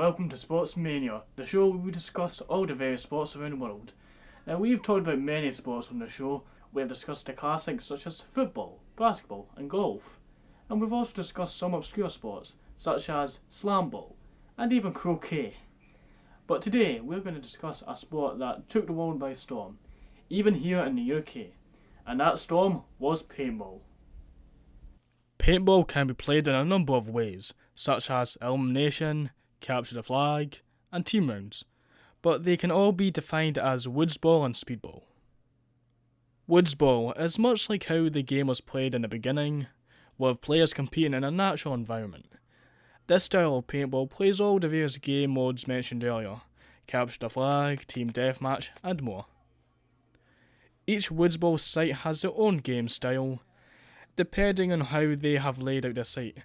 welcome to Sports Mania, the show where we discuss all the various sports around the world. Now, we've talked about many sports on the show. We have discussed the classics such as football, basketball, and golf. And we've also discussed some obscure sports such as slam ball and even croquet. But today, we're going to discuss a sport that took the world by storm, even here in the UK. And that storm was paintball. Paintball can be played in a number of ways, such as elimination, capture the flag, and team rounds, but they can all be defined as woodsball and speedball. Woodsball is much like how the game was played in the beginning, with players competing in a natural environment. This style of paintball plays all the various game modes mentioned earlier, capture the flag, team deathmatch, and more. Each woodsball site has their own game style, depending on how they have laid out the site.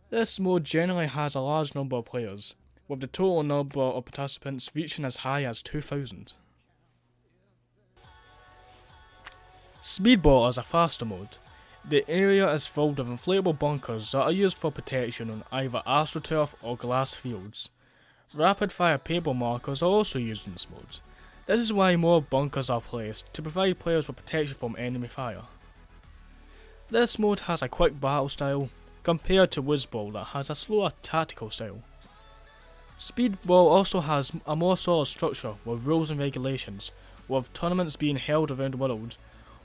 This mode generally has a large number of players, with the total number of participants reaching as high as 2,000. Speedball is a faster mode. The area is filled with inflatable bunkers that are used for protection on either astroturf or glass fields. Rapid fire paintball markers are also used in this mode. This is why more bunkers are placed to provide players with protection from enemy fire. This mode has a quick battle style, compared to woodsball that has a slower tactical style. Speedball also has a more solid structure with rules and regulations, with tournaments being held around the world,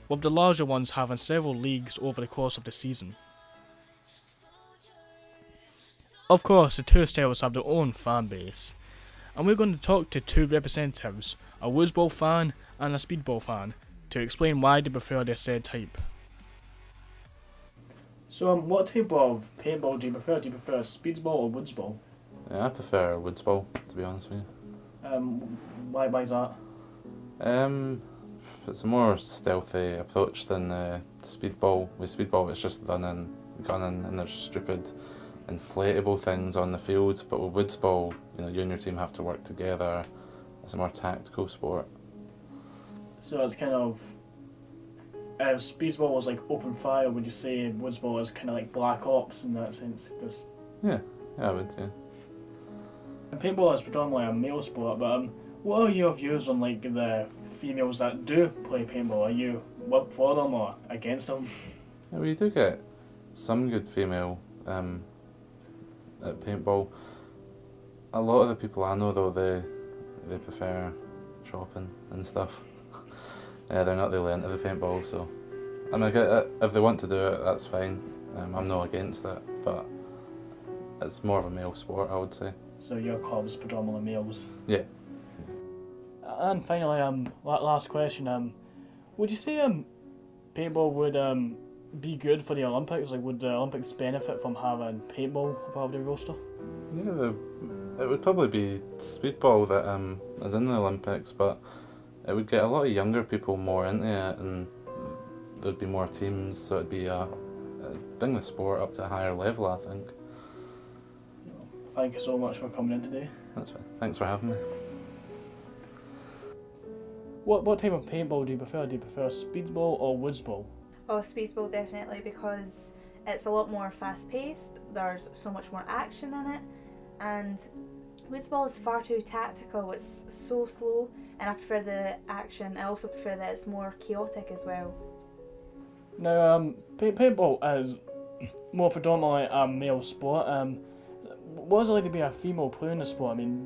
with the larger ones having several leagues over the course of the season. Of course, the two styles have their own fan base, and we're going to talk to two representatives, a woodsball fan and a speedball fan, to explain why they prefer their said type. So, what type of paintball do you prefer? Do you prefer speedball or woodsball? Yeah, I prefer woodsball, to be honest with you. Why is that? It's a more stealthy approach than speedball. With speedball, it's just gunning, and there's stupid inflatable things on the field. But with woodsball, you and your team have to work together. It's a more tactical sport. So it's kind of, if speedball was like open fire, would you say woodsball is kind of like black ops in that sense? Yeah, I would. Yeah. And paintball is predominantly a male sport, but what are your views on like the females that do play paintball? Are you for them or against them? Yeah, well, you do get some good female at paintball. A lot of the people I know though, they prefer shopping and stuff. They're not really into the paintball, so I mean, if they want to do it, that's fine. I'm not against it, but it's more of a male sport, I would say. So your club's predominantly males? Yeah. And finally, last question, would you say paintball would be good for the Olympics? Like, would the Olympics benefit from having paintball above the roster? Yeah, it would probably be speedball that is in the Olympics, but it would get a lot of younger people more into it, and there'd be more teams, so it'd be bring the sport up to a higher level, I think. Thank you so much for coming in today. That's fine. Thanks for having me. What type of paintball do you prefer? Do you prefer speedball or woodsball? Oh, speedball definitely, because it's a lot more fast-paced, there's so much more action in it, and woodsball is far too tactical, it's so slow, and I prefer the action. I also prefer that it's more chaotic as well. Now, paintball is more predominantly a male sport. What is it like to be a female player in the sport? I mean,